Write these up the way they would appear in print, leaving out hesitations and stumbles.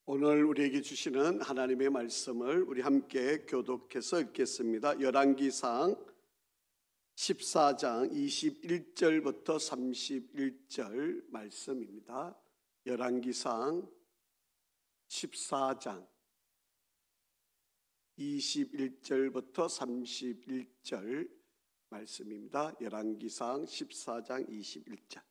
오늘 우리에게 주시는 하나님의 말씀을 우리 함께 교독해서 읽겠습니다. 열왕기상 14장 21절부터 31절 말씀입니다. 열왕기상 14장 21절부터 31절 말씀입니다. 열왕기상 14장 21절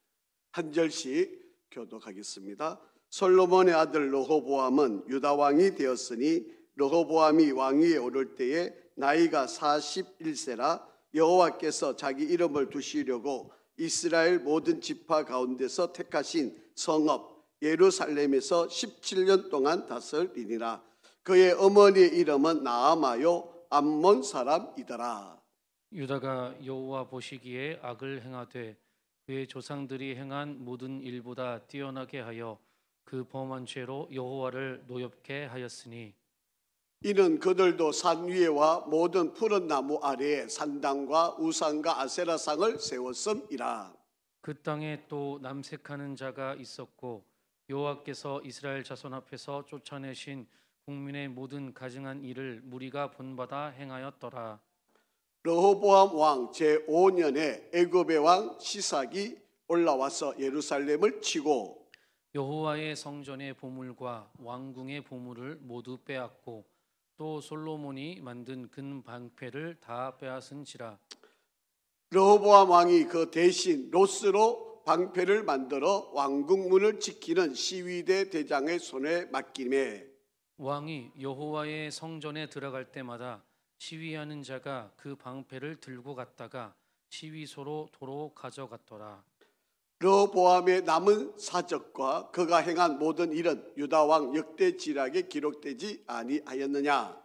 한 절씩 교독하겠습니다. 솔로몬의 아들 르호보암은 유다 왕이 되었으니 르호보암이 왕위에 오를 때에 나이가 41세라 여호와께서 자기 이름을 두시려고 이스라엘 모든 지파 가운데서 택하신 성읍 예루살렘에서 17년 동안 다스리니라. 그의 어머니의 이름은 나아마요 암몬 사람이더라. 유다가 여호와 보시기에 악을 행하되 그의 조상들이 행한 모든 일보다 뛰어나게 하여 그 범한 죄로 여호와를 노엽게 하였으니 이는 그들도 산 위에와 모든 푸른 나무 아래에 산당과 우상과 아세라상을 세웠음이라. 그 땅에 또 남색하는 자가 있었고 여호와께서 이스라엘 자손 앞에서 쫓아내신 국민의 모든 가증한 일을 무리가 본받아 행하였더라. 르호보암 왕 제5년에 애굽의 왕 시삭이 올라와서 예루살렘을 치고 여호와의 성전의 보물과 왕궁의 보물을 모두 빼앗고 또 솔로몬이 만든 금 방패를 다 빼앗은지라. 르호보암 왕이 그 대신 롯스로 방패를 만들어 왕궁문을 지키는 시위대 대장의 손에 맡기매 왕이 여호와의 성전에 들어갈 때마다 시위하는 자가 그 방패를 들고 갔다가 시위소로 도로 가져갔더라. 르호보암의 남은 사적과 그가 행한 모든 일은 유다 왕 역대지략에 기록되지 아니하였느냐.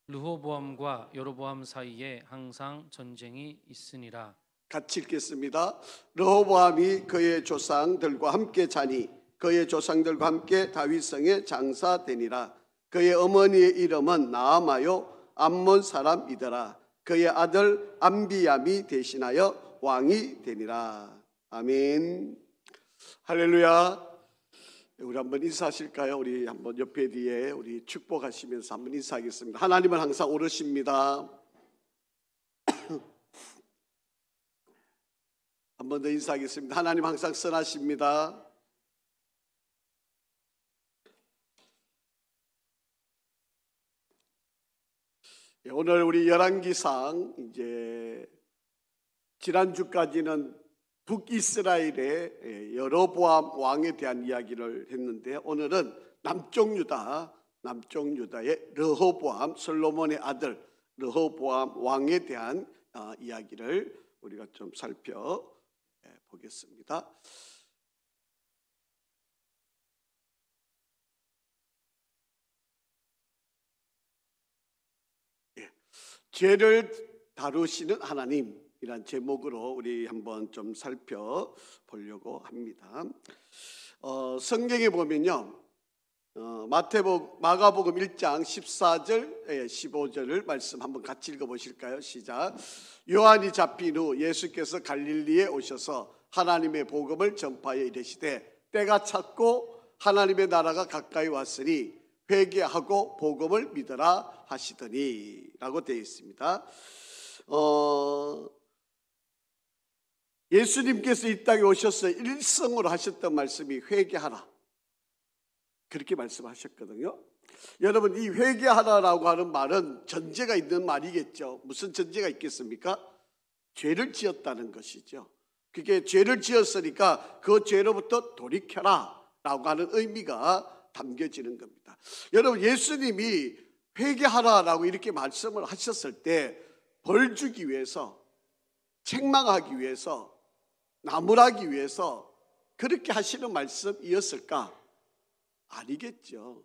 르호보암과 여로보암 사이에 항상 전쟁이 있으니라. 같이 읽겠습니다. 르호보암이 그의 조상들과 함께 자니 그의 조상들과 함께 다윗성에 장사되니라. 그의 어머니의 이름은 나아마요 암몬 사람이더라. 그의 아들 암비얌이 대신하여 왕이 되니라. 아멘. 할렐루야. 우리 한번 인사하실까요? 우리 한번 옆에 뒤에 우리 축복하시면서 한번 인사하겠습니다. 하나님은 항상 오르십니다. 한 번 더 인사하겠습니다. 하나님 항상 선하십니다. 오늘 우리 열왕기상 이제 지난주까지는 북이스라엘의 여로보암 왕에 대한 이야기를 했는데 오늘은 남쪽 유다의 르호보암 솔로몬의 아들 르호보암 왕에 대한 이야기를 우리가 좀 살펴보겠습니다. 죄를 다루시는 하나님 이란 제목으로 우리 한번 좀 살펴보려고 합니다. 성경에 보면요, 마가복음 1장 14절 15절을 말씀 한번 같이 읽어보실까요? 시작. 요한이 잡힌 후 예수께서 갈릴리에 오셔서 하나님의 복음을 전파하여 이르시되 때가 찼고 하나님의 나라가 가까이 왔으니 회개하고 복음을 믿으라 하시더니 라고 되어 있습니다. 예수님께서 이 땅에 오셔서 일성으로 하셨던 말씀이 회개하라 그렇게 말씀하셨거든요. 여러분, 이 회개하라라고 하는 말은 전제가 있는 말이겠죠. 무슨 전제가 있겠습니까? 죄를 지었다는 것이죠. 그게 죄를 지었으니까 그 죄로부터 돌이켜라 라고 하는 의미가 담겨지는 겁니다. 여러분, 예수님이 회개하라라고 이렇게 말씀을 하셨을 때 벌 주기 위해서, 책망하기 위해서, 나무라기 위해서 그렇게 하시는 말씀이었을까? 아니겠죠.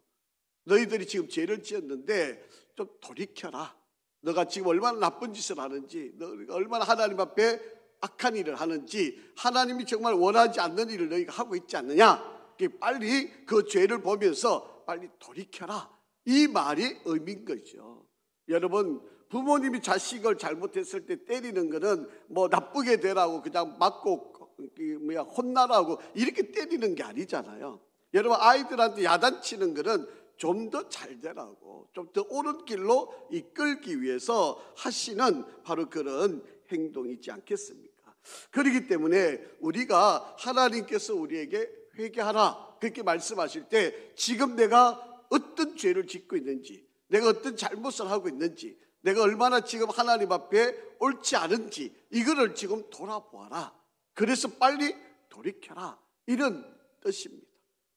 너희들이 지금 죄를 지었는데 좀 돌이켜라. 너가 지금 얼마나 나쁜 짓을 하는지, 너가 얼마나 하나님 앞에 악한 일을 하는지, 하나님이 정말 원하지 않는 일을 너희가 하고 있지 않느냐. 빨리 그 죄를 보면서 빨리 돌이켜라. 이 말이 의미인 거죠. 여러분, 부모님이 자식을 잘못했을 때 때리는 거는 뭐 나쁘게 되라고 그냥 맞고 혼나라고 이렇게 때리는 게 아니잖아요. 여러분, 아이들한테 야단치는 거는 좀 더 잘 되라고, 좀 더 옳은 길로 이끌기 위해서 하시는 바로 그런 행동이지 않겠습니까? 그렇기 때문에 우리가 하나님께서 우리에게 회개하라 그렇게 말씀하실 때 지금 내가 어떤 죄를 짓고 있는지, 내가 어떤 잘못을 하고 있는지, 내가 얼마나 지금 하나님 앞에 옳지 않은지 이거를 지금 돌아보아라. 그래서 빨리 돌이켜라. 이런 뜻입니다.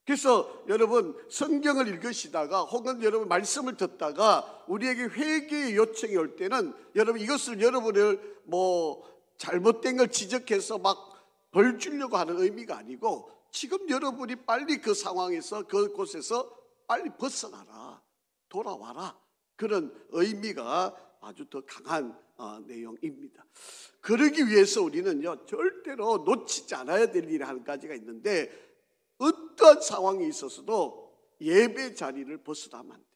그래서 여러분 성경을 읽으시다가 혹은 여러분 말씀을 듣다가 우리에게 회개의 요청이 올 때는 여러분 이것을 여러분을 잘못된 걸 지적해서 막 벌 주려고 하는 의미가 아니고 지금 여러분이 빨리 그 상황에서 그곳에서 빨리 벗어나라, 돌아와라, 그런 의미가 아주 더 강한 내용입니다. 그러기 위해서 우리는요 절대로 놓치지 않아야 될 일이 한 가지가 있는데, 어떠한 상황이 있어서도 예배 자리를 벗어나면 안 돼요.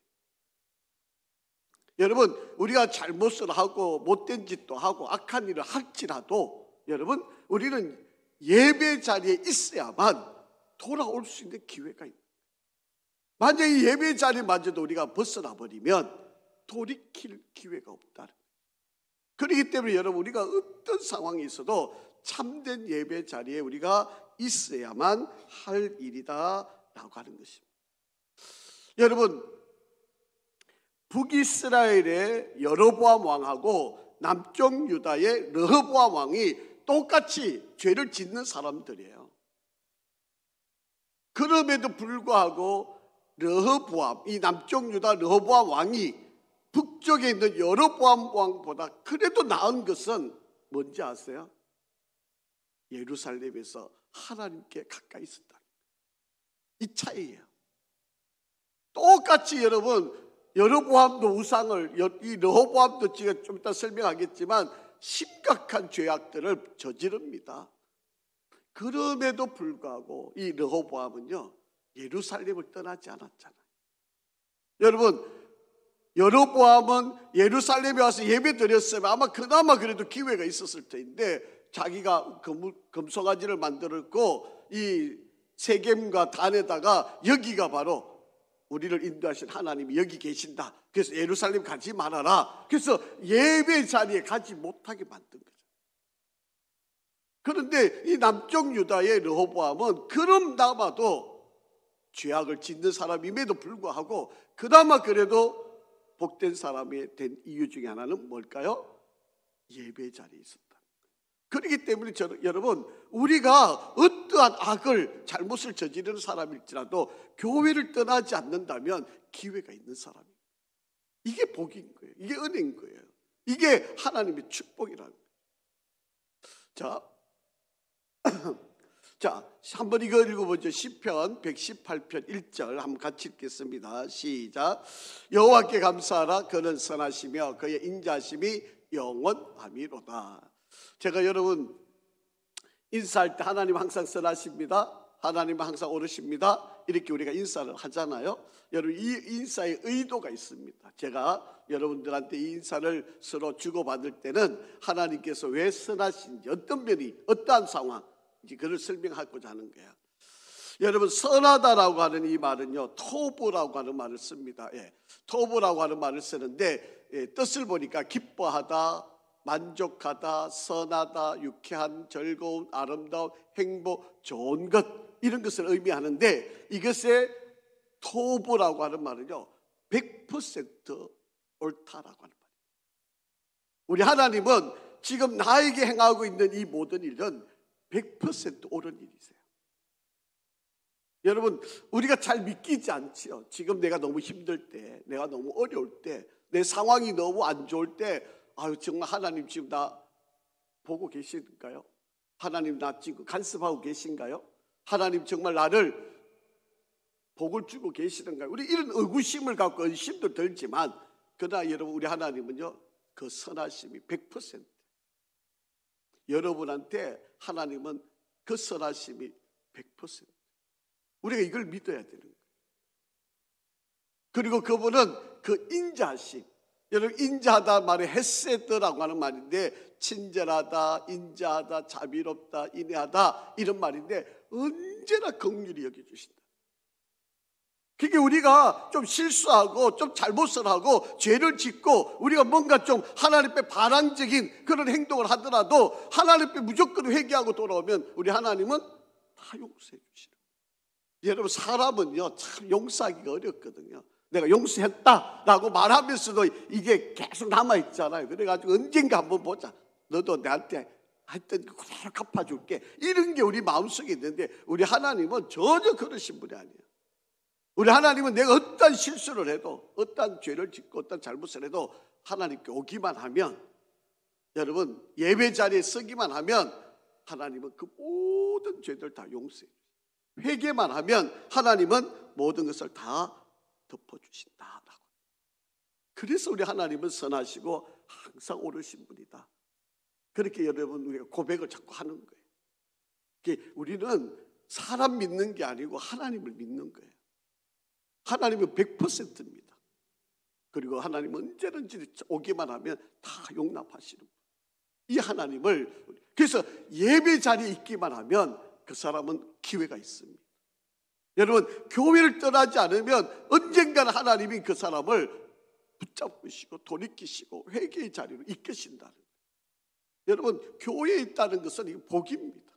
여러분 우리가 잘못을 하고 못된 짓도 하고 악한 일을 할지라도 여러분 우리는 예배 자리에 있어야만 돌아올 수 있는 기회가 있는 거예요. 만약 이 예배 자리마저도 우리가 벗어나 버리면 돌이킬 기회가 없다는 거예요. 그렇기 때문에 여러분 우리가 어떤 상황이 있어도 참된 예배 자리에 우리가 있어야만 할 일이다 라고 하는 것입니다. 여러분 북이스라엘의 여로보암 왕하고 남쪽 유다의 르호보암 왕이 똑같이 죄를 짓는 사람들이에요. 그럼에도 불구하고 르호보암, 이 남쪽 유다 르호보암 왕이 북쪽에 있는 여로보암 왕보다 그래도 나은 것은 뭔지 아세요? 예루살렘에서 하나님께 가까이 있었다. 이 차이예요. 똑같이 여러분 여로보암도 우상을, 이 르호보암도 제가 좀 이따 설명하겠지만 심각한 죄악들을 저지릅니다. 그럼에도 불구하고 이 르호보암은요 예루살렘을 떠나지 않았잖아요. 여러분 여로보암은 예루살렘에 와서 예배 드렸으면 아마 그나마 그래도 기회가 있었을 텐데 자기가 금송아지를 만들었고 이 세겜과 단에다가 여기가 바로 우리를 인도하신 하나님이 여기 계신다. 그래서 예루살렘 가지 말아라. 그래서 예배 자리에 가지 못하게 만든 거죠. 그런데 이 남쪽 유다의 르호보암은 그럼나마도 죄악을 짓는 사람임에도 불구하고 그나마 그래도 복된 사람이 된 이유 중에 하나는 뭘까요? 예배 자리에 있었다. 그렇기 때문에 여러분 우리가 어떠한 악을 잘못을 저지르는 사람일지라도 교회를 떠나지 않는다면 기회가 있는 사람이에요. 이게 복인 거예요. 이게 은혜인 거예요. 이게 하나님의 축복이라는 거예요. 자, 한번 이거 읽어보죠. 시편 118편 1절 한번 같이 읽겠습니다. 시작. 여호와께 감사하라. 그는 선하시며 그의 인자심이 영원함이로다. 제가 여러분 인사할 때 하나님 항상 선하십니다. 하나님 항상 옳으십니다. 이렇게 우리가 인사를 하잖아요. 여러분 이 인사의 의도가 있습니다. 제가 여러분들한테 이 인사를 서로 주고받을 때는 하나님께서 왜 선하신지, 어떤 면이, 어떠한 상황, 이제 그걸 설명하고자 하는 거예요. 여러분 선하다라고 하는 이 말은요 토브라고 하는 말을 씁니다. 토브라고 하는 말을 쓰는데 뜻을 보니까 기뻐하다, 만족하다, 선하다, 유쾌한, 즐거운, 아름다운, 행복, 좋은 것, 이런 것을 의미하는데 이것의 토브라고 하는 말은요 100% 옳다라고 하는 말이에요. 우리 하나님은 지금 나에게 행하고 있는 이 모든 일은 100% 옳은 일이세요. 여러분 우리가 잘 믿기지 않지요. 지금 내가 너무 힘들 때, 내가 너무 어려울 때, 내 상황이 너무 안 좋을 때 아유 정말 하나님 지금 나 보고 계신가요? 하나님 나 지금 간섭하고 계신가요? 하나님 정말 나를 복을 주고 계시는가요? 우리 이런 의구심을 갖고 의심도 들지만 그러나 여러분 우리 하나님은요 그 선하심이 100%. 여러분한테 하나님은 그 선하심이 100%. 우리가 이걸 믿어야 되는 거예요. 그리고 그분은 그 인자심, 여러분 인자하다 말이 헤세드라고 하는 말인데 친절하다, 인자하다, 자비롭다, 인애하다 이런 말인데 언제나 긍휼히 여겨주신다. 그게 우리가 좀 실수하고 좀 잘못을 하고 죄를 짓고 우리가 뭔가 좀 하나님 앞에 반항적인 그런 행동을 하더라도 하나님 앞에 무조건 회개하고 돌아오면 우리 하나님은 다 용서해 주시는. 여러분, 사람은요 참 용서하기가 어렵거든요. 내가 용서했다라고 말하면서도 이게 계속 남아있잖아요. 그래가지고 언젠가 한번 보자, 너도 내한테 하여튼 그대로 갚아줄게, 이런 게 우리 마음속에 있는데 우리 하나님은 전혀 그러신 분이 아니에요. 우리 하나님은 내가 어떤 실수를 해도, 어떤 죄를 짓고 어떤 잘못을 해도 하나님께 오기만 하면, 여러분 예배 자리에 서기만 하면 하나님은 그 모든 죄들 다 용서해요. 회개만 하면 하나님은 모든 것을 다 덮어주신다라고. 그래서 우리 하나님은 선하시고 항상 옳으신 분이다. 그렇게 여러분 우리가 고백을 자꾸 하는 거예요. 우리는 사람 믿는 게 아니고 하나님을 믿는 거예요. 하나님은 100%입니다. 그리고 하나님은 언제든지 오기만 하면 다 용납하시는 거예요. 이 하나님을, 그래서 예배 자리에 있기만 하면 그 사람은 기회가 있습니다. 여러분, 교회를 떠나지 않으면 언젠가는 하나님이 그 사람을 붙잡으시고 돌이키시고 회개의 자리로 이끄신다는 거예요. 여러분, 교회에 있다는 것은 이게 복입니다.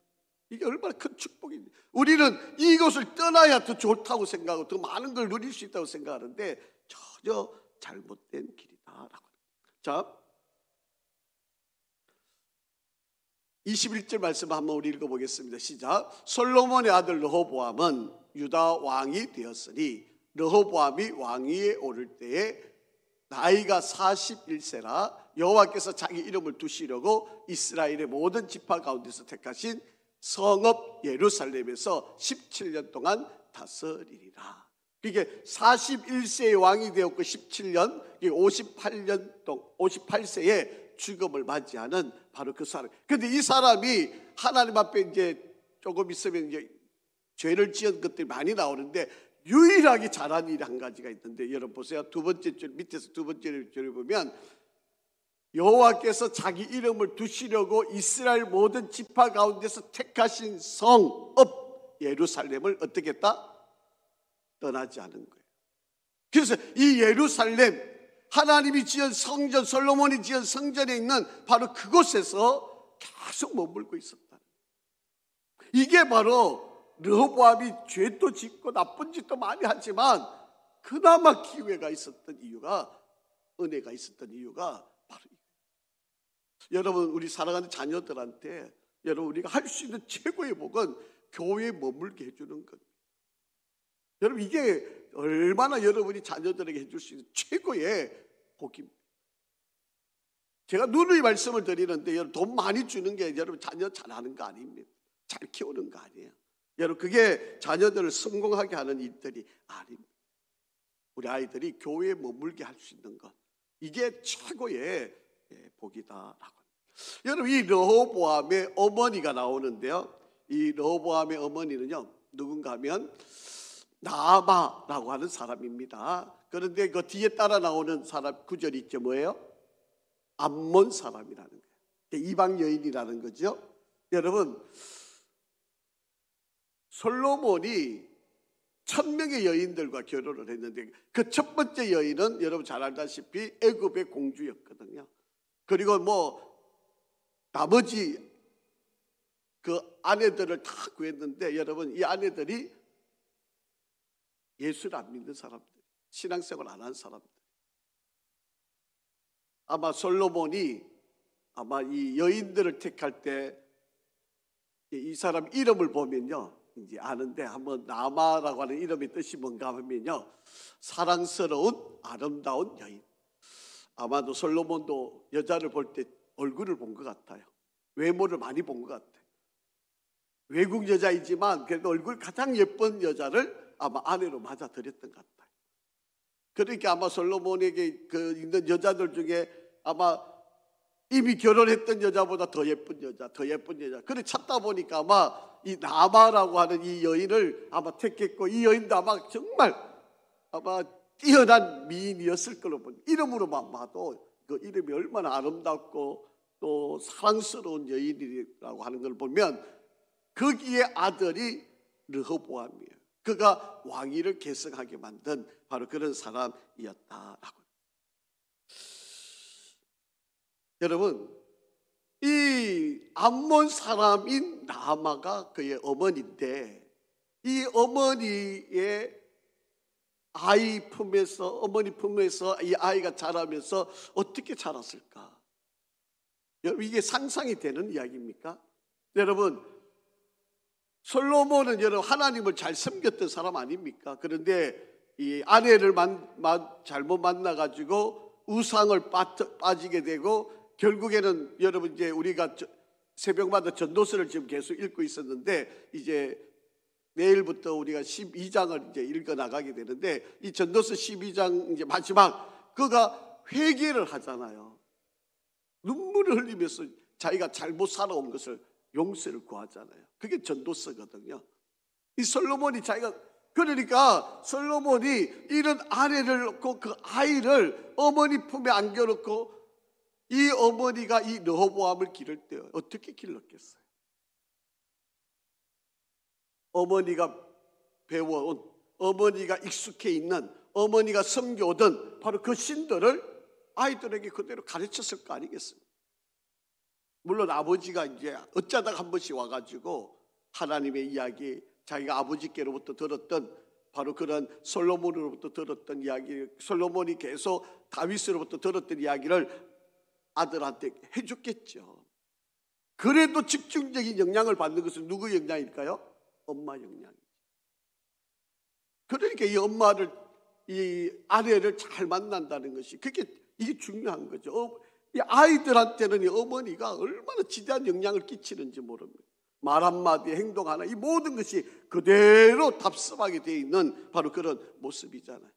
이게 얼마나 큰 축복입니다. 우리는 이것을 떠나야 더 좋다고 생각하고 더 많은 걸 누릴 수 있다고 생각하는데 전혀 잘못된 길이다라고. 자, 21절 말씀 한번 우리 읽어보겠습니다. 시작. 솔로몬의 아들 르호보암은 유다 왕이 되었으니 르호보암이 왕위에 오를 때에 나이가 41세라 여호와께서 자기 이름을 두시려고 이스라엘의 모든 지파 가운데서 택하신 성읍 예루살렘에서 17년 동안 다스리리라. 이게 41세의 왕이 되었고 17년, 58세에 죽음을 맞이하는 바로 그 사람. 그런데 이 사람이 하나님 앞에 이제 조금 있으면 이제 죄를 지은 것들이 많이 나오는데 유일하게 잘한 일이 한 가지가 있는데, 여러분 보세요. 두 번째 줄 밑에서 두 번째 줄을 보면 여호와께서 자기 이름을 두시려고 이스라엘 모든 지파 가운데서 택하신 성읍 예루살렘을 어떻게 했다? 떠나지 않은 거예요. 그래서 이 예루살렘, 하나님이 지은 성전, 솔로몬이 지은 성전에 있는 바로 그곳에서 계속 머물고 있었다. 이게 바로 르호보암이 죄도 짓고 나쁜 짓도 많이 하지만 그나마 기회가 있었던 이유가, 은혜가 있었던 이유가 바로 이거예요. 여러분, 우리 사랑하는 자녀들한테 여러분 우리가 할 수 있는 최고의 복은 교회에 머물게 해주는 겁니다. 여러분, 이게 얼마나 여러분이 자녀들에게 해줄 수 있는 최고의 복입니다. 제가 누누이 말씀을 드리는데 여러분, 돈 많이 주는 게 여러분 자녀 잘하는 거 아닙니다. 잘 키우는 거 아니에요. 여러분, 그게 자녀들을 성공하게 하는 일들이 아닙니다. 우리 아이들이 교회에 머물게 할 수 있는 것, 이게 최고의 복이다라고. 여러분, 이 르호보암의 어머니가 나오는데요, 이 르호보암의 어머니는요 누군가 하면 나아마라고 하는 사람입니다. 그런데 그 뒤에 따라 나오는 사람 구절이 있죠. 뭐예요? 암몬 사람이라는 거예요. 이방 여인이라는 거죠. 여러분, 솔로몬이 1000명의 여인들과 결혼을 했는데 그 첫 번째 여인은 여러분 잘 알다시피 애굽의 공주였거든요. 그리고 나머지 그 아내들을 다 구했는데 여러분, 이 아내들이 예수를 안 믿는 사람들, 신앙생활 안 한 사람들. 아마 솔로몬이 아마 이 여인들을 택할 때 이 사람 이름을 보면요 이제 아는데, 한번 나마라고 하는 이름의 뜻이 뭔가 하면요, 사랑스러운 아름다운 여인. 아마도 솔로몬도 여자를 볼 때 얼굴을 본 것 같아요. 외모를 많이 본 것 같아요. 외국 여자이지만 그래도 얼굴 가장 예쁜 여자를 아마 아내로 맞아들였던 것 같아요. 그러니까 아마 솔로몬에게 그 있는 여자들 중에 아마 이미 결혼했던 여자보다 더 예쁜 여자, 더 예쁜 여자. 그래 찾다 보니까 아마 이 나마라고 하는 이 여인을 아마 택했고, 이 여인도 아마 정말 아마 뛰어난 미인이었을 걸로 본, 이름으로만 봐도 그 이름이 얼마나 아름답고 또 사랑스러운 여인이라고 하는 걸 보면 거기에 아들이 르호보암이에요. 그가 왕위를 계승하게 만든 바로 그런 사람이었다라고. 여러분, 이 암몬 사람인 나아마가 그의 어머니인데, 이 어머니의 아이 품에서, 어머니 품에서 이 아이가 자라면서 어떻게 자랐을까? 여러분, 이게 상상이 되는 이야기입니까? 여러분, 솔로몬은 여러분 하나님을 잘 섬겼던 사람 아닙니까? 그런데 이 아내를 잘못 만나가지고 우상을 빠지게 되고, 결국에는 여러분 이제 우리가 새벽마다 전도서를 지금 계속 읽고 있었는데, 이제 내일부터 우리가 12장을 이제 읽어 나가게 되는데, 이 전도서 12장 이제 마지막 그가 회개를 하잖아요. 눈물을 흘리면서 자기가 잘못 살아온 것을 용서를 구하잖아요. 그게 전도서거든요. 이 솔로몬이 그러니까 솔로몬이 이런 아내를 놓고 그 아이를 어머니 품에 안겨놓고, 이 어머니가 이 르호보암을 기를 때 어떻게 길렀겠어요? 어머니가 배워온, 어머니가 익숙해 있는, 어머니가 섬겨오던 바로 그 신들을 아이들에게 그대로 가르쳤을 거 아니겠습니까? 물론 아버지가 이제 어쩌다가 한 번씩 와가지고 하나님의 이야기, 자기가 아버지께로부터 들었던 바로 그런 솔로몬으로부터 들었던 이야기, 솔로몬이 계속 다윗으로부터 들었던 이야기를 아들한테 해줬겠죠. 그래도 집중적인 영향을 받는 것은 누구 영향일까요? 엄마 영향이죠. 그러니까 이 엄마를, 이 아내를 잘 만난다는 것이 이게 중요한 거죠. 이 아이들한테는 이 어머니가 얼마나 지대한 영향을 끼치는지 모릅니다. 말 한마디, 행동 하나, 이 모든 것이 그대로 답습하게 되어 있는 바로 그런 모습이잖아요.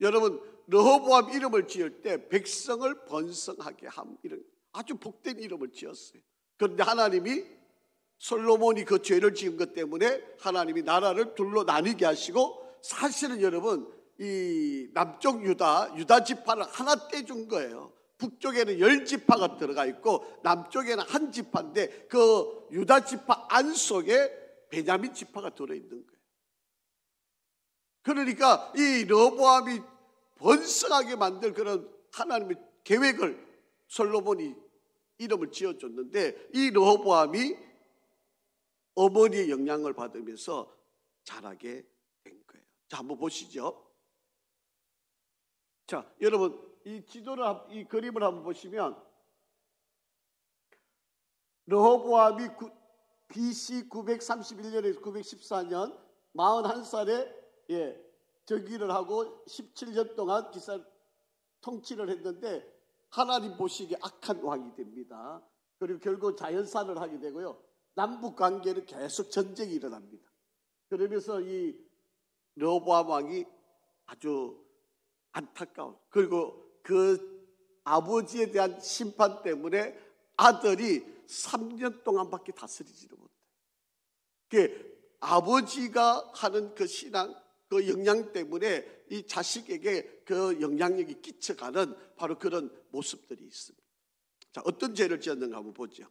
여러분, 르호보암 이름을 지을 때 백성을 번성하게 함, 이런 아주 복된 이름을 지었어요. 그런데 하나님이 솔로몬이 그 죄를 지은 것 때문에 하나님이 나라를 둘로 나뉘게 하시고, 사실은 여러분 이 남쪽 유다 지파를 하나 떼준 거예요. 북쪽에는 10지파가 들어가 있고 남쪽에는 한 지파인데, 그 유다 지파 안 속에 베냐민 지파가 들어있는 거예요. 그러니까 이 르호보암이 번성하게 만들 그런 하나님의 계획을 솔로몬이 이름을 지어줬는데, 이 르호보암이 어머니의 영향을 받으면서 자라게 된 거예요. 자, 한번 보시죠. 자, 여러분 이 이 그림을 한번 보시면, 르호보암이 BC 931년에서 914년 41살에 즉위를 하고 17년 동안 통치를 했는데, 하나님 보시기에 악한 왕이 됩니다. 그리고 결국 자연산을 하게 되고요. 남북 관계는 계속 전쟁이 일어납니다. 그러면서 이 르호보암 왕이 아주 안타까운, 그리고 그 아버지에 대한 심판 때문에 아들이 3년 동안밖에 다스리지를 못해요. 그 아버지가 하는 그 신앙, 그 영향 때문에 이 자식에게 그 영향력이 끼쳐가는 바로 그런 모습들이 있습니다. 자, 어떤 죄를 지었는가 한번 보죠.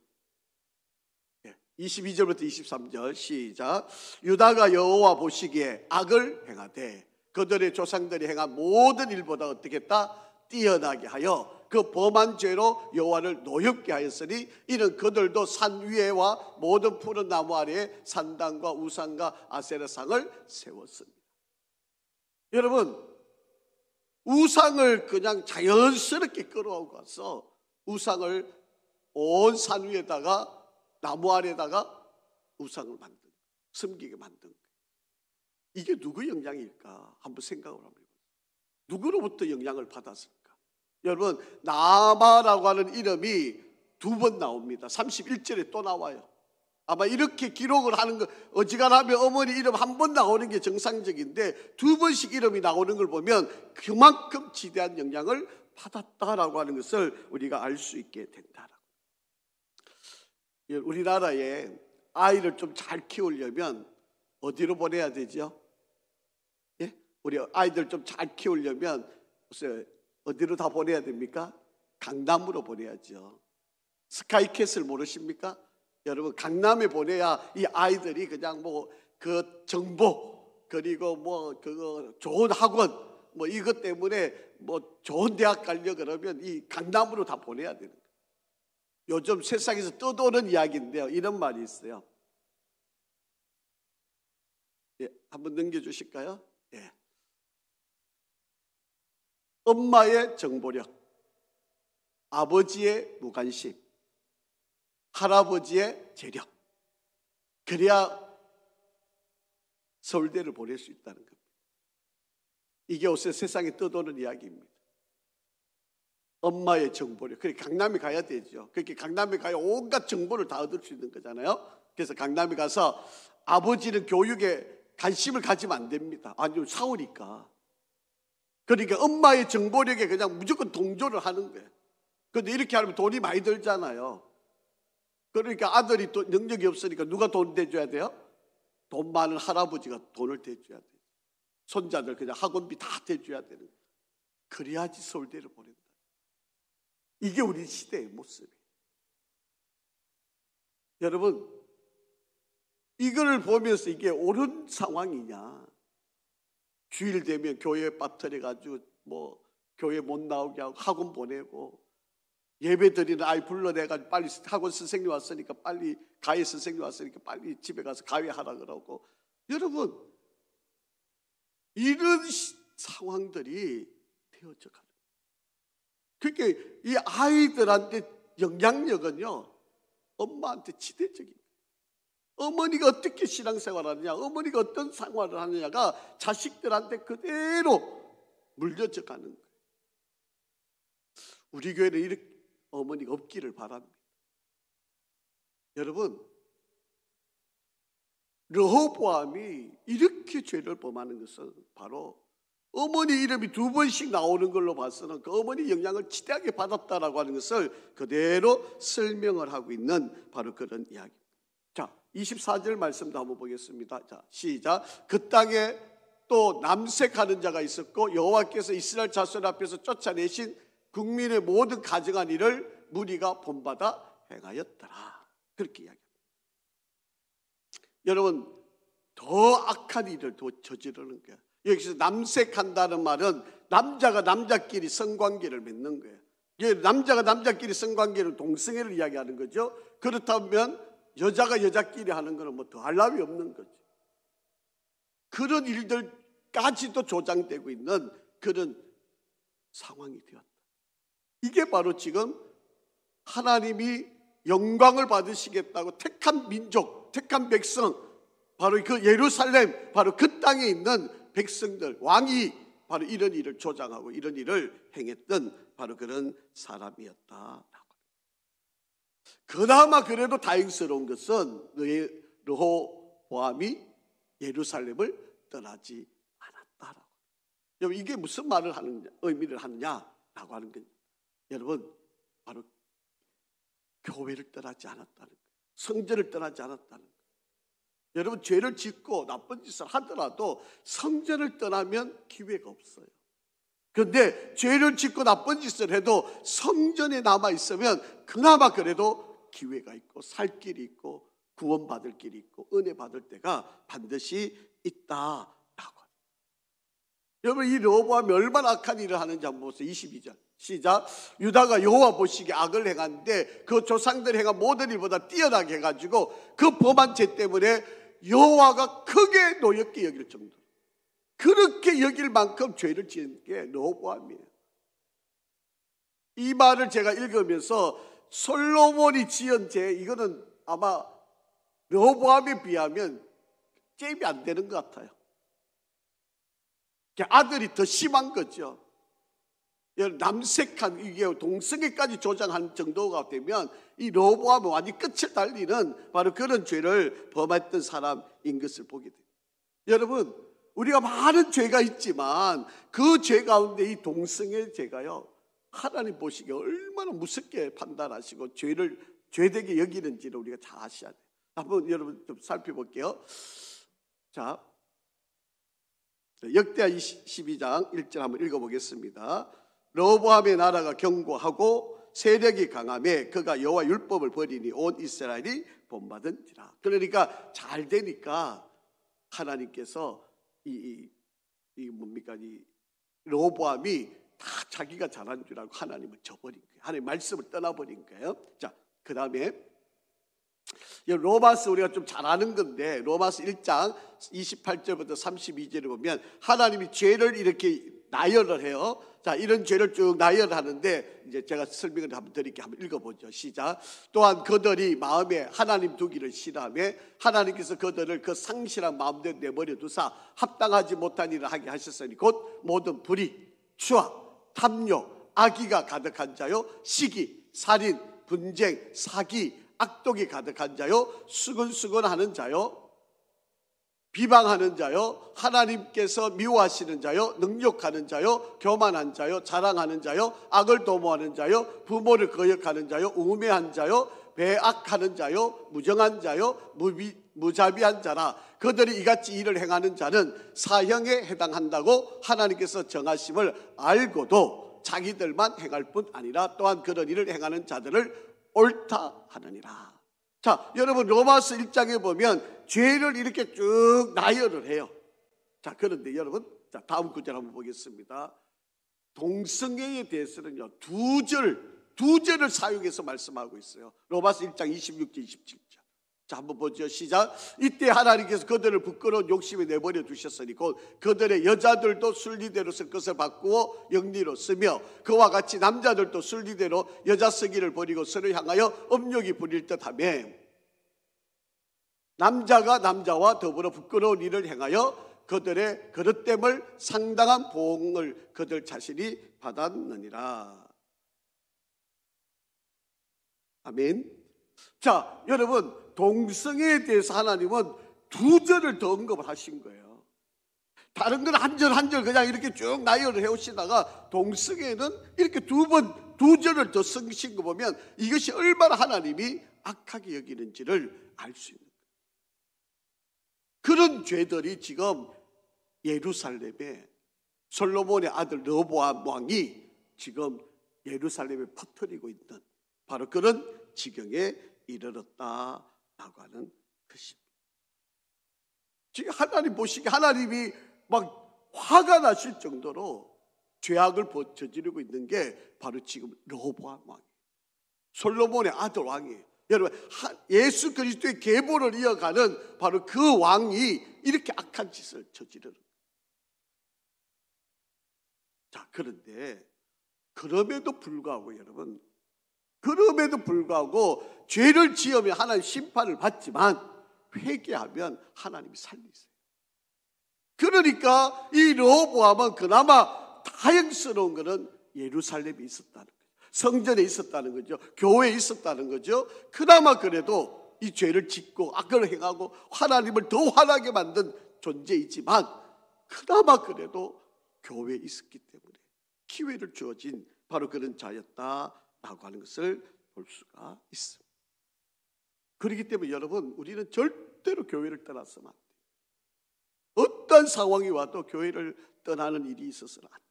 22절부터 23절 시작. 유다가 여호와 보시기에 악을 행하되 그들의 조상들이 행한 모든 일보다 어떻게 했다? 뛰어나게 하여 그 범한 죄로 여호와를 노엽게 하였으니, 이는 그들도 산 위에와 모든 푸른 나무 아래에 산당과 우상과 아세라상을 세웠습니다. 여러분, 우상을 그냥 자연스럽게 끌어오고 가서 우상을 온 산 위에다가 나무 아래에다가 우상을 섬기게 만든 거예요. 이게 누구 영향일까? 한번 생각을 한번 해보세요. 누구로부터 영향을 받았을까? 여러분, 나아마라고 하는 이름이 2번 나옵니다. 31절에 또 나와요. 아마 이렇게 기록을 하는 거, 어지간하면 어머니 이름 한 번 나오는 게 정상적인데 2번씩 이름이 나오는 걸 보면 그만큼 지대한 영향을 받았다라고 하는 것을 우리가 알 수 있게 된다라고. 우리나라에 아이를 좀 잘 키우려면 어디로 보내야 되죠? 예? 우리 아이들 좀 잘 키우려면 어디로 다 보내야 됩니까? 강남으로 보내야죠. 스카이캐슬 모르십니까? 여러분, 강남에 보내야 이 아이들이 그냥 그 정보, 그리고 뭐 그거 좋은 학원, 뭐 이것 때문에 뭐 좋은 대학 가려 그러면 이 강남으로 다 보내야 되는 거예요. 요즘 세상에서 떠도는 이야기인데요, 이런 말이 있어요. 예, 한번 넘겨주실까요? 예. 엄마의 정보력, 아버지의 무관심, 할아버지의 재력, 그래야 서울대를 보낼 수 있다는 겁니다. 이게 요새 세상에 떠도는 이야기입니다. 엄마의 정보력. 그래 강남에 가야 되죠. 그렇게 강남에 가야 온갖 정보를 다 얻을 수 있는 거잖아요. 그래서 강남에 가서 아버지는 교육에 관심을 가지면 안 됩니다. 아니면 사오니까. 그러니까 엄마의 정보력에 그냥 무조건 동조를 하는 거예요. 그런데 이렇게 하면 돈이 많이 들잖아요. 그러니까 아들이 또 능력이 없으니까 누가 돈 대줘야 돼요? 돈 많은 할아버지가 돈을 대줘야 돼요. 손자들 그냥 학원비 다 대줘야 되는 거예요. 그래야지 서울대를 보낸다. 이게 우리 시대의 모습이에요. 여러분, 이거를 보면서 이게 옳은 상황이냐? 주일 되면 교회에 빠뜨려가지고 뭐 교회 못 나오게 하고 학원 보내고, 예배 드리는 아이 불러내가지고 빨리 학원 선생님 왔으니까 빨리, 가해 선생님 왔으니까 빨리 집에 가서 가해하라 그러고. 여러분, 이런 상황들이 되어져 가는 거예요. 그러니까 이 아이들한테 영향력은요, 엄마한테 지대적입니다. 어머니가 어떻게 신앙생활을 하느냐, 어머니가 어떤 생활을 하느냐가 자식들한테 그대로 물려져 가는 거예요. 우리 교회는 이렇게 어머니가 없기를 바랍니다. 여러분, 르호보암이 이렇게 죄를 범하는 것은 바로 어머니 이름이 2번씩 나오는 걸로 봐서는 그 어머니 영향을 지대하게 받았다라고 하는 것을 그대로 설명을 하고 있는 바로 그런 이야기입니다. 자, 24절 말씀도 한번 보겠습니다. 자, 시작. 그 땅에 또 남색하는 자가 있었고 여호와께서 이스라엘 자손 앞에서 쫓아내신 국민의 모든 가증한 일을 무리가 본받아 행하였더라. 그렇게 이야기합니다. 여러분, 더 악한 일을 더 저지르는 거예요. 여기서 남색한다는 말은 남자가 남자끼리 성관계를 맺는 거예요. 남자가 남자끼리 성관계를 동성애를 이야기하는 거죠. 그렇다면 여자가 여자끼리 하는 거는 뭐 더할 나위 없는 거죠. 그런 일들까지도 조장되고 있는 그런 상황이 되었다. 이게 바로 지금 하나님이 영광을 받으시겠다고 택한 민족, 택한 백성, 바로 그 예루살렘, 바로 그 땅에 있는 백성들, 왕이 바로 이런 일을 조장하고 이런 일을 행했던 바로 그런 사람이었다. 그나마 그래도 다행스러운 것은 르호보암이 예루살렘을 떠나지 않았다라고. 여러분, 이게 무슨 말을 하느냐, 의미를 하느냐라고 하는 거예요. 여러분, 바로 교회를 떠나지 않았다는 거예요. 성전을 떠나지 않았다는 거예요. 여러분, 죄를 짓고 나쁜 짓을 하더라도 성전을 떠나면 기회가 없어요. 그런데 죄를 짓고 나쁜 짓을 해도 성전에 남아있으면 그나마 그래도 기회가 있고 살 길이 있고 구원받을 길이 있고 은혜 받을 때가 반드시 있다라고. 여러분, 이 르호보암이 얼마나 악한 일을 하는지 한번 보세요. 22절 시작. 유다가 여호와 보시기에 악을 행하는데 그 조상들이 행한 모든 일보다 뛰어나게 해가지고 그 범한 죄 때문에 여호와가 크게 노엽게 여길 정도, 그렇게 여길 만큼 죄를 지은 게 르호보암이에요. 이 말을 제가 읽으면서 솔로몬이 지은 죄, 이거는 아마 르호보암에 비하면 잽이 안 되는 것 같아요. 아들이 더 심한 거죠. 남색한, 이게 동성애까지 조장한 정도가 되면 이 르호보암은 완전히 끝을 달리는 바로 그런 죄를 범했던 사람인 것을 보게 돼요. 여러분, 우리가 많은 죄가 있지만 그 죄 가운데 이 동성애 죄가요, 하나님 보시기에 얼마나 무섭게 판단하시고 죄를 죄되게 여기는지를 우리가 잘 아셔야 돼요. 한번 여러분 좀 살펴볼게요. 자, 역대하 12장 1절 한번 읽어보겠습니다. 르호보암의 나라가 견고하고 세력이 강하며 그가 여호와 율법을 버리니 온 이스라엘이 본받은지라. 그러니까 잘 되니까 하나님께서 이 로보암이 다 자기가 잘한 줄 알고 하나님을 저버린 거예요. 하나님 말씀을 떠나버린 거예요. 자, 그 다음에 로마서 우리가 좀 잘 아는 건데, 로마서 1장 28절부터 32절을 보면 하나님이 죄를 이렇게 나열을 해요. 자, 이런 죄를 쭉 나열하는데 이제 제가 설명을 한번 드릴게요. 한번 읽어보죠. 시작. 또한 그들이 마음에 하나님 두기를 싫어하며 하나님께서 그들을 그 상실한 마음대로 내버려 두사 합당하지 못한 일을 하게 하셨으니 곧 모든 불의, 추악, 탐욕, 악의가 가득한 자요, 시기, 살인, 분쟁, 사기, 악독이 가득한 자요, 수근수근하는 자요, 비방하는 자요, 하나님께서 미워하시는 자요, 능욕하는 자요, 교만한 자요, 자랑하는 자요, 악을 도모하는 자요, 부모를 거역하는 자요, 우매한 자요, 배악하는 자요, 무정한 자요, 무자비한 자라. 그들이 이같이 일을 행하는 자는 사형에 해당한다고 하나님께서 정하심을 알고도 자기들만 행할 뿐 아니라 또한 그런 일을 행하는 자들을 옳다 하느니라. 자, 여러분 로마서 1장에 보면 죄를 이렇게 쭉 나열을 해요. 자, 그런데 여러분, 자, 다음 구절 한번 보겠습니다. 동성애에 대해서는요, 두 절을 사용해서 말씀하고 있어요. 로마서 1장 26절 27절. 자, 한번 보죠. 시작. 이때 하나님께서 그들을 부끄러운 욕심에 내버려 두셨으니 곧 그들의 여자들도 순리대로 쓸 것을 바꾸어 영리로 쓰며 그와 같이 남자들도 순리대로 여자 쓰기를 버리고 서로 향하여 음욕이 부릴 듯하며 남자가 남자와 더불어 부끄러운 일을 행하여 그들의 그릇됨을 상당한 보응을 그들 자신이 받았느니라. 아멘. 자, 여러분, 동성애에 대해서 하나님은 두 절을 더 언급을 하신 거예요. 다른 건 한 절 한 절 그냥 이렇게 쭉 나열을 해오시다가 동성애는 이렇게 두 절을 더 쓰신 거 보면 이것이 얼마나 하나님이 악하게 여기는지를 알 수 있는 거예요. 그런 죄들이 지금 예루살렘에 솔로몬의 아들 르호보암 왕이 지금 예루살렘에 퍼뜨리고 있는 바로 그런 지경에 이르렀다라고 하는 것입니다. 지금 하나님 보시기에 하나님이 막 화가 나실 정도로 죄악을 저지르고 있는 게 바로 지금 르호보암 왕이에요. 솔로몬의 아들 왕이에요. 여러분, 예수 그리스도의 계보를 이어가는 바로 그 왕이 이렇게 악한 짓을 저지르는 거예요. 자, 그런데 그럼에도 불구하고 여러분, 그럼에도 불구하고 죄를 지으면 하나님 심판을 받지만 회개하면 하나님이 살리세요. 그러니까 이 르호보암은 그나마 다행스러운 것은 예루살렘에 있었다는 거예요. 성전에 있었다는 거죠. 교회에 있었다는 거죠. 그나마 그래도 이 죄를 짓고 악을 행하고 하나님을 더 화나게 만든 존재이지만 그나마 그래도 교회에 있었기 때문에 기회를 주어진 바로 그런 자였다라고 하는 것을 볼 수가 있습니다. 그렇기 때문에 여러분, 우리는 절대로 교회를 떠나서는 안 돼요. 어떤 상황이 와도 교회를 떠나는 일이 있어서는 안 돼요.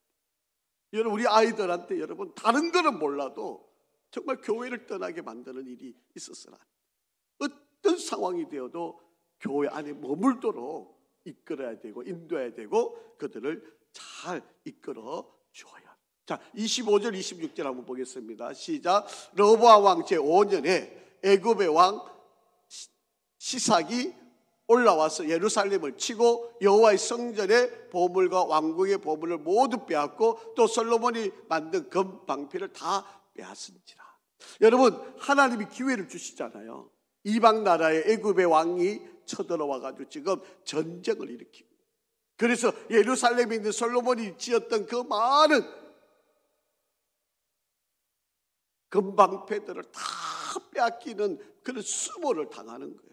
여러분, 우리 아이들한테 여러분 다른 거는 몰라도 정말 교회를 떠나게 만드는 일이 있었으나 어떤 상황이 되어도 교회 안에 머물도록 이끌어야 되고 인도해야 되고 그들을 잘 이끌어 주어야. 자, 25절 26절 한번 보겠습니다. 시작. 르호보암 왕 제5년에 애굽의 왕 시삭이 올라와서 예루살렘을 치고 여호와의 성전의 보물과 왕궁의 보물을 모두 빼앗고 또 솔로몬이 만든 금 방패를 다 빼앗은지라. 여러분, 하나님이 기회를 주시잖아요. 이방 나라의 애굽의 왕이 쳐들어와 가지고 지금 전쟁을 일으키고, 그래서 예루살렘에 있는 솔로몬이 지었던 그 많은 금방패들을 다 빼앗기는 그런 수모를 당하는 거예요.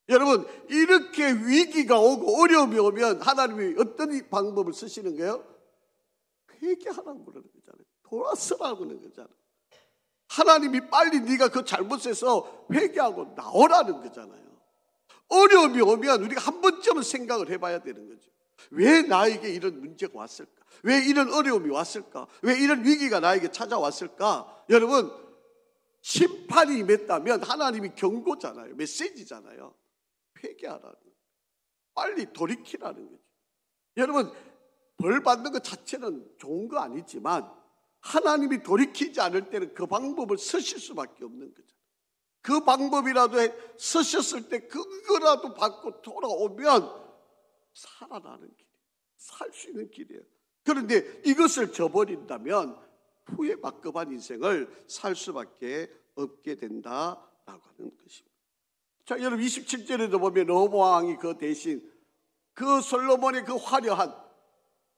여러분, 이렇게 위기가 오고 어려움이 오면 하나님이 어떤 방법을 쓰시는 거예요? 회개하라고 그러는 거잖아요. 돌아서라고 그러는 거잖아요. 하나님이 빨리 네가 그 잘못해서 회개하고 나오라는 거잖아요. 어려움이 오면 우리가 한 번쯤은 생각을 해봐야 되는 거죠. 왜 나에게 이런 문제가 왔을까? 왜 이런 어려움이 왔을까? 왜 이런 위기가 나에게 찾아왔을까? 여러분, 심판이 임했다면 하나님이 경고잖아요. 메시지잖아요. 회개하라는. 빨리 돌이키라는 거죠. 여러분, 벌 받는 것 자체는 좋은 거 아니지만 하나님이 돌이키지 않을 때는 그 방법을 쓰실 수밖에 없는 거죠. 그 방법이라도 쓰셨을 때 그거라도 받고 돌아오면 살아나는 길, 살 수 있는 길이에요. 그런데 이것을 저버린다면 후회막급한 인생을 살 수밖에 없게 된다라고 하는 것입니다. 자, 여러분 27절에도 보면 르호보암이 그 대신 그 솔로몬의 그 화려한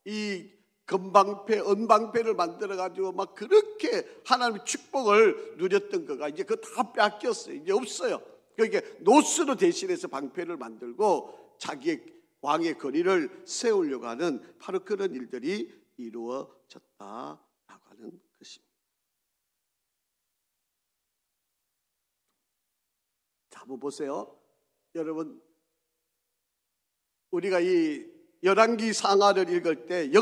이 금방패, 은방패를 만들어가지고 막 그렇게 하나님의 축복을 누렸던 거가 이제 그거 다 뺏겼어요. 이제 없어요. 그러니까 노스로 대신해서 방패를 만들고 자기의 왕의 거리를 세우려고 하는 바로 그런 일들이 이루어졌다라고 하는 것입니다. 자, 한번 보세요. 여러분, 우리가 이 열왕기 상하를 읽을 때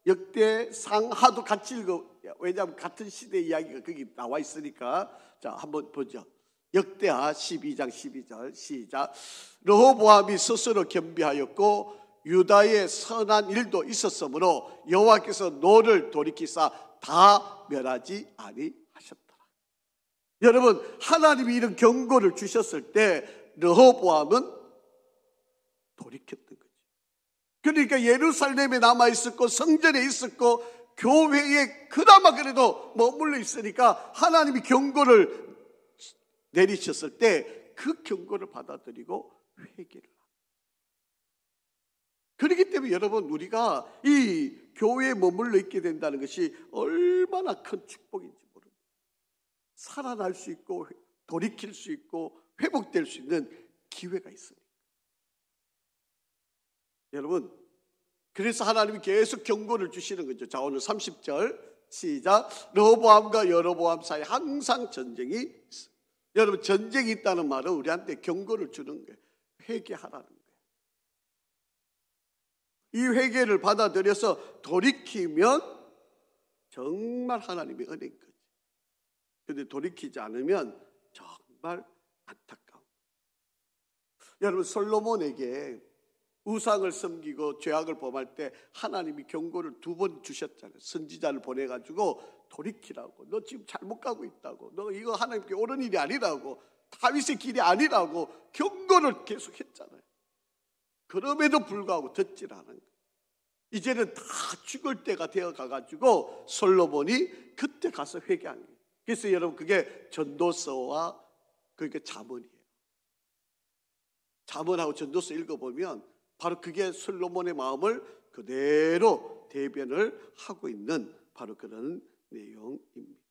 역대상하도 같이 읽어. 왜냐하면 같은 시대 이야기가 거기 나와 있으니까. 자, 한번 보죠. 역대하 12장 12절 시작. 르호보암이 스스로 겸비하였고 유다의 선한 일도 있었으므로 여호와께서 노를 돌이키사 다 멸하지 아니하셨더라. 여러분, 하나님이 이런 경고를 주셨을 때 르호보암은 돌이켰던 거죠. 그러니까 예루살렘에 남아있었고 성전에 있었고 교회에 그나마 그래도 머물러 있으니까 하나님이 경고를 내리셨을 때 그 경고를 받아들이고 회개를 합니다. 그렇기 때문에 여러분, 우리가 이 교회에 머물러 있게 된다는 것이 얼마나 큰 축복인지 모릅니다. 살아날 수 있고 돌이킬 수 있고 회복될 수 있는 기회가 있습니다. 여러분, 그래서 하나님이 계속 경고를 주시는 거죠. 자, 오늘 30절 시작. 르호보암과 여로보암 사이에 항상 전쟁이 있어요. 여러분, 전쟁이 있다는 말은 우리한테 경고를 주는 거예요. 회개하라는 거예요. 이 회개를 받아들여서 돌이키면 정말 하나님의 은혜인 거죠. 그런데 돌이키지 않으면 정말 안타까워. 여러분, 솔로몬에게 우상을 섬기고 죄악을 범할 때 하나님이 경고를 2번 주셨잖아요. 선지자를 보내가지고 돌이키라고. 너 지금 잘못 가고 있다고. 너 이거 하나님께 옳은 일이 아니라고. 다윗의 길이 아니라고 경고를 계속 했잖아요. 그럼에도 불구하고 듣질 않은 거예요. 이제는 다 죽을 때가 되어 가가지고 솔로몬이 그때 가서 회개한 거예요. 그래서 여러분, 그게 전도서와 그러니까 잠언이에요. 잠언하고 전도서 읽어보면 바로 그게 솔로몬의 마음을 그대로 대변을 하고 있는 바로 그런 내용입니다.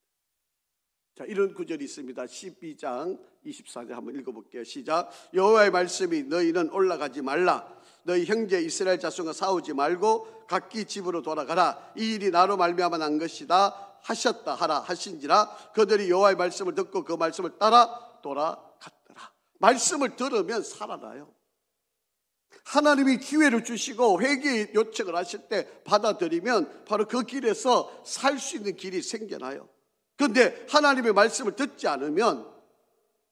자, 이런 구절이 있습니다. 12장 24절 한번 읽어볼게요. 시작. 여호와의 말씀이 너희는 올라가지 말라. 너희 형제 이스라엘 자손과 싸우지 말고 각기 집으로 돌아가라. 이 일이 나로 말미암아 난 것이다 하셨다 하라 하신지라. 그들이 여호와의 말씀을 듣고 그 말씀을 따라 돌아갔더라. 말씀을 들으면 살아나요. 하나님이 기회를 주시고 회개 요청을 하실 때 받아들이면 바로 그 길에서 살 수 있는 길이 생겨나요. 그런데 하나님의 말씀을 듣지 않으면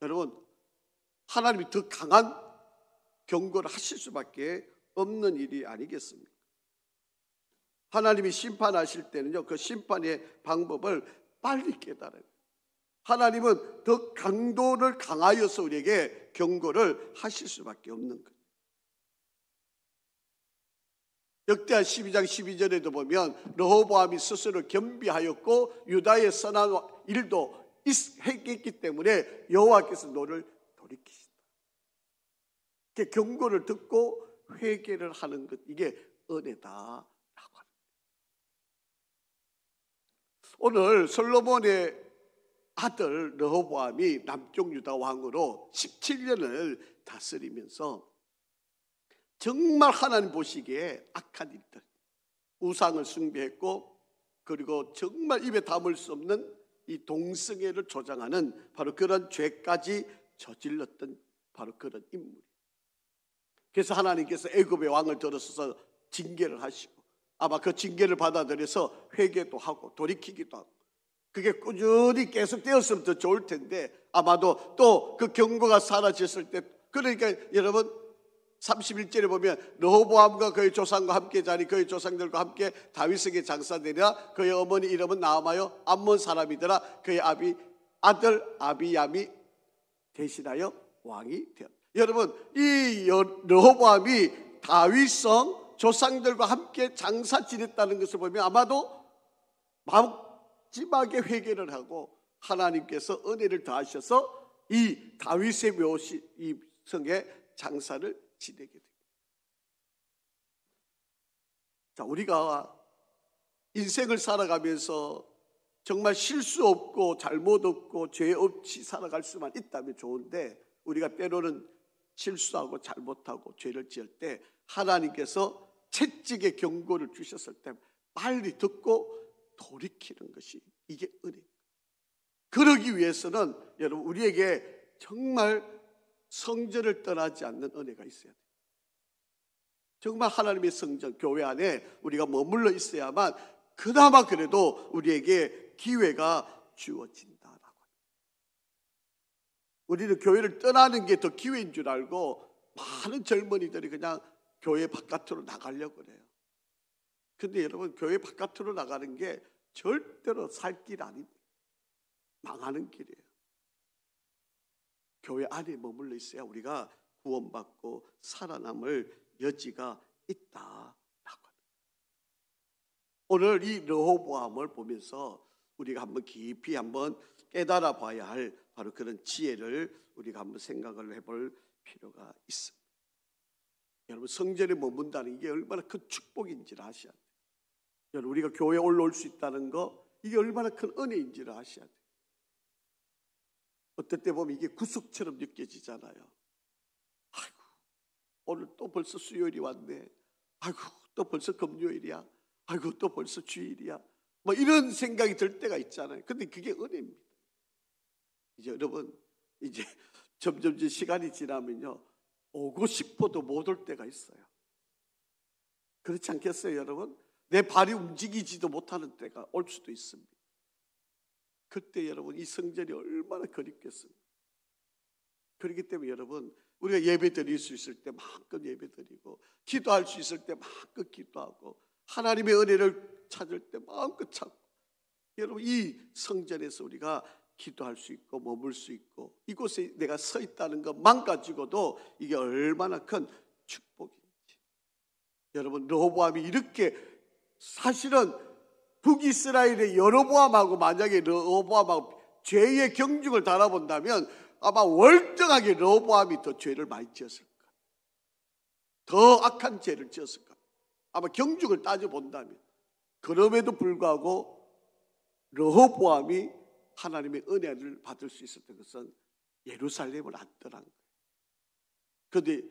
여러분, 하나님이 더 강한 경고를 하실 수밖에 없는 일이 아니겠습니까? 하나님이 심판하실 때는요, 그 심판의 방법을 빨리 깨달아요. 하나님은 더 강도를 강하여서 우리에게 경고를 하실 수밖에 없는 거예요. 역대하 12장 12절에도 보면 르호보암이 스스로 겸비하였고 유다의 선한 일도 했기 때문에 여호와께서 너를 돌이키신다. 경고를 듣고 회개를 하는 것, 이게 은혜다라고 합니다. 오늘 솔로몬의 아들 르호보암이 남쪽 유다 왕으로 17년을 다스리면서 정말 하나님 보시기에 악한 일들, 우상을 숭배했고, 그리고 정말 입에 담을 수 없는 이 동성애를 조장하는 바로 그런 죄까지 저질렀던 바로 그런 인물이에요. 그래서 하나님께서 애굽의 왕을 들어서서 징계를 하시고, 아마 그 징계를 받아들여서 회개도 하고 돌이키기도 하고, 그게 꾸준히 계속되었으면 더 좋을 텐데 아마도 또 그 경고가 사라졌을 때, 그러니까 여러분, 31절에 보면 르호보암과 그의 조상과 함께 자리 그의 조상들과 함께 다윗에게 장사되리라. 그의 어머니 이름은 나아마요 암몬 사람이더라. 그의 아들 아비얌이 대신하여 왕이 되었다. 여러분, 이 르호보암이 다윗성 조상들과 함께 장사 지냈다는 것을 보면 아마도 마지막에 회개를 하고 하나님께서 은혜를 더하셔서 이 다윗의 묘시 이 성에 장사를 지내게 됩니다. 자, 우리가 인생을 살아가면서 정말 실수 없고 잘못 없고 죄 없이 살아갈 수만 있다면 좋은데, 우리가 때로는 실수하고 잘못하고 죄를 지을 때 하나님께서 채찍의 경고를 주셨을 때 빨리 듣고 돌이키는 것이 이게 은혜입니다. 그러기 위해서는 여러분, 우리에게 정말 성전을 떠나지 않는 은혜가 있어야 돼요. 정말 하나님의 성전, 교회 안에 우리가 머물러 있어야만 그나마 그래도 우리에게 기회가 주어진다라고. 우리는 교회를 떠나는 게 더 기회인 줄 알고 많은 젊은이들이 그냥 교회 바깥으로 나가려고 그래요. 근데 여러분, 교회 바깥으로 나가는 게 절대로 살 길 아닙니다. 망하는 길이에요. 교회 안에 머물러 있어야 우리가 구원받고 살아남을 여지가 있다라고. 오늘 이 르호보암을 보면서 우리가 한번 깊이 한번 깨달아 봐야 할 바로 그런 지혜를 우리가 한번 생각을 해볼 필요가 있습니다. 여러분, 성전에 머문다는 게 얼마나 큰 축복인지를 아셔야 돼요. 여러분, 우리가 교회에 올라올 수 있다는 거, 이게 얼마나 큰 은혜인지를 아셔야 돼요. 어떨 때 보면 이게 구속처럼 느껴지잖아요. 아이고, 오늘 또 벌써 수요일이 왔네. 아이고, 또 벌써 금요일이야. 아이고, 또 벌써 주일이야. 뭐 이런 생각이 들 때가 있잖아요. 근데 그게 은혜입니다. 이제 여러분, 이제 점점 시간이 지나면요, 오고 싶어도 못 올 때가 있어요. 그렇지 않겠어요, 여러분? 내 발이 움직이지도 못하는 때가 올 수도 있습니다. 그때 여러분, 이 성전이 얼마나 그립겠습니까? 그렇기 때문에 여러분, 우리가 예배 드릴 수 있을 때 마음껏 예배 드리고, 기도할 수 있을 때 마음껏 기도하고, 하나님의 은혜를 찾을 때 마음껏 찾고, 여러분, 이 성전에서 우리가 기도할 수 있고 머물 수 있고 이곳에 내가 서 있다는 것만 가지고도 이게 얼마나 큰 축복인지. 여러분, 르호보암이 이렇게, 사실은 북이스라엘의 여로보암하고 만약에 르호보암하고 죄의 경중을 달아본다면 아마 월등하게 르호보암이 더 죄를 많이 지었을 거예요. 더 악한 죄를 지었을 거예요. 아마 경중을 따져본다면. 그럼에도 불구하고 르호보암이 하나님의 은혜를 받을 수 있었던 것은 예루살렘을 안 떠난 거예요. 그런데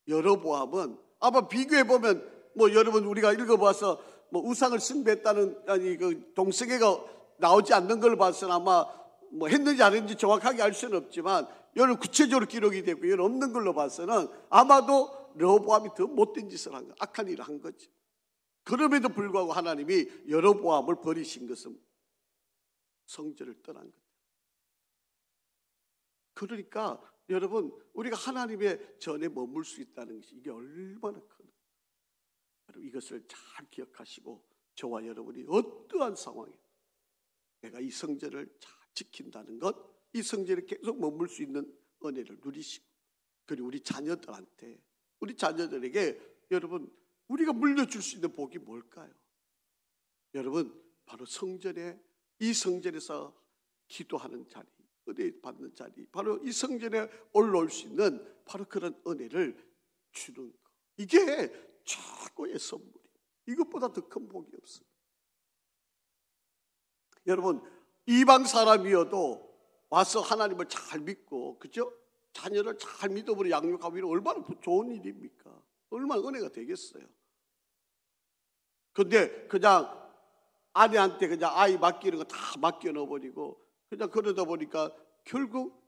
여로보암은 아마 비교해보면, 뭐 여러분 우리가 읽어봐서 뭐 우상을 숭배했다는, 아니 그 동성애가 나오지 않는 걸 봐서는 아마 뭐 했는지 안 했는지 정확하게 알 수는 없지만, 여러분 구체적으로 기록이 되고 이건 없는 걸로 봐서는 아마도 르호보암이 더 못된 짓을 한 거, 악한 일을 한 거지. 그럼에도 불구하고 하나님이 여로보암을 버리신 것은 성전을 떠난 거예요. 그러니까 여러분, 우리가 하나님의 전에 머물 수 있다는 것이 이게 얼마나 큰, 여러분 이것을 잘 기억하시고, 저와 여러분이 어떠한 상황에 내가 이 성전을 잘 지킨다는 것, 이 성전에 계속 머물 수 있는 은혜를 누리시고, 그리고 우리 자녀들한테, 우리 자녀들에게 여러분 우리가 물려줄 수 있는 복이 뭘까요? 여러분, 바로 성전에, 이 성전에서 기도하는 자리, 은혜 받는 자리, 바로 이 성전에 올라올 수 있는 바로 그런 은혜를 주는 것, 이게 최고의 선물이에요. 이것보다 더 큰 복이 없어요. 여러분, 이방 사람이어도 와서 하나님을 잘 믿고, 그죠? 자녀를 잘 믿음으로 양육하고 이런 얼마나 좋은 일입니까? 얼마나 은혜가 되겠어요. 근데 그냥 아내한테 그냥 아이 맡기는 거 다 맡겨 넣어버리고, 그냥 그러다 보니까 결국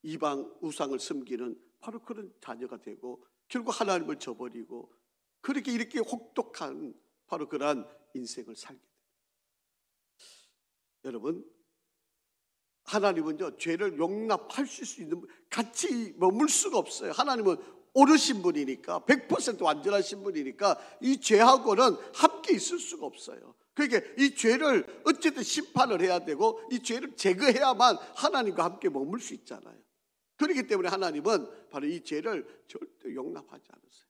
이방 우상을 섬기는 바로 그런 자녀가 되고, 결국 하나님을 저버리고, 그렇게 이렇게 혹독한 바로 그러한 인생을 살게 됩니다. 여러분, 하나님은요, 죄를 용납하실 수 있는, 같이 머물 수가 없어요. 하나님은 옳으신 분이니까 100% 완전하신 분이니까 이 죄하고는 함께 있을 수가 없어요. 그러니까 이 죄를 어쨌든 심판을 해야 되고 이 죄를 제거해야만 하나님과 함께 머물 수 있잖아요. 그렇기 때문에 하나님은 바로 이 죄를 절대 용납하지 않으세요.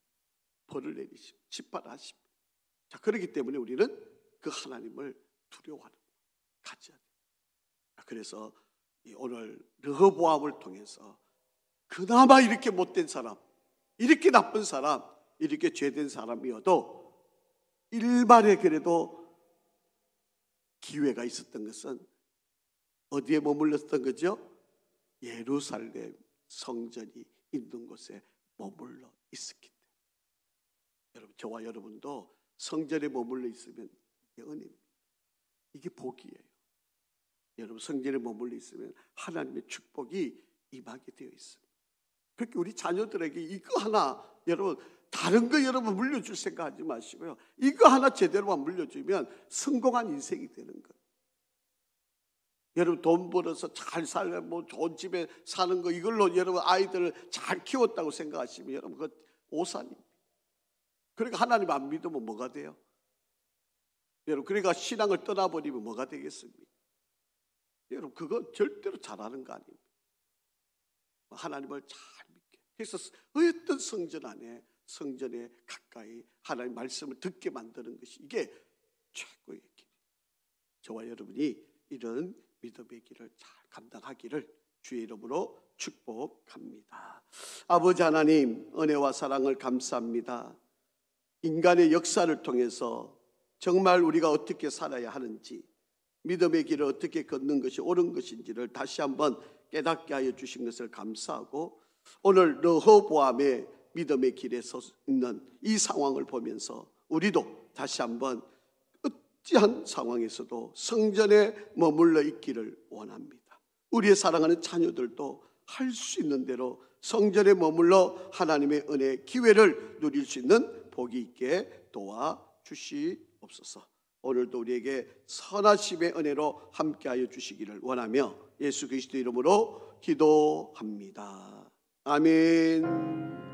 벌을 내리시고 심판을 하십니다. 자, 그렇기 때문에 우리는 그 하나님을 두려워하는 가져야 돼요. 그래서 오늘 르호보암을 통해서 그나마 이렇게 못된 사람, 이렇게 나쁜 사람, 이렇게 죄된 사람이어도 일말에 그래도 기회가 있었던 것은 어디에 머물렀던 거죠? 예루살렘 성전이 있는 곳에 머물러 있었기 때문에. 여러분, 저와 여러분도 성전에 머물러 있으면 이게 은혜입니다. 이게 복이에요. 여러분, 성전에 머물러 있으면 하나님의 축복이 임하게 되어 있습니다. 그렇게 우리 자녀들에게 이거 하나, 여러분, 다른 거 여러분 물려줄 생각하지 마시고요. 이거 하나 제대로만 물려주면 성공한 인생이 되는 거예요. 여러분, 돈 벌어서 잘 살고 뭐 좋은 집에 사는 거, 이걸로 여러분 아이들을 잘 키웠다고 생각하시면 여러분 그거 오산입니다. 그러니까 하나님 안 믿으면 뭐가 돼요? 여러분, 그러니까 신앙을 떠나버리면 뭐가 되겠습니까? 여러분, 그건 절대로 잘하는 거 아닙니다. 하나님을 잘 믿게. 그래서 어떤 성전 안에, 성전에 가까이 하나님 말씀을 듣게 만드는 것이 이게 최고의 길. 저와 여러분이 이런 믿음의 길을 잘 감당하기를 주의 이름으로 축복합니다. 아버지 하나님, 은혜와 사랑을 감사합니다. 인간의 역사를 통해서 정말 우리가 어떻게 살아야 하는지, 믿음의 길을 어떻게 걷는 것이 옳은 것인지를 다시 한번 깨닫게 하여 주신 것을 감사하고, 오늘 르호보암의 믿음의 길에 서 있는 이 상황을 보면서 우리도 다시 한번 어찌한 상황에서도 성전에 머물러 있기를 원합니다. 우리의 사랑하는 자녀들도 할 수 있는 대로 성전에 머물러 하나님의 은혜, 기회를 누릴 수 있는 복이 있게 도와주시옵소서. 오늘도 우리에게 선하심의 은혜로 함께하여 주시기를 원하며 예수 그리스도 이름으로 기도합니다. 아멘.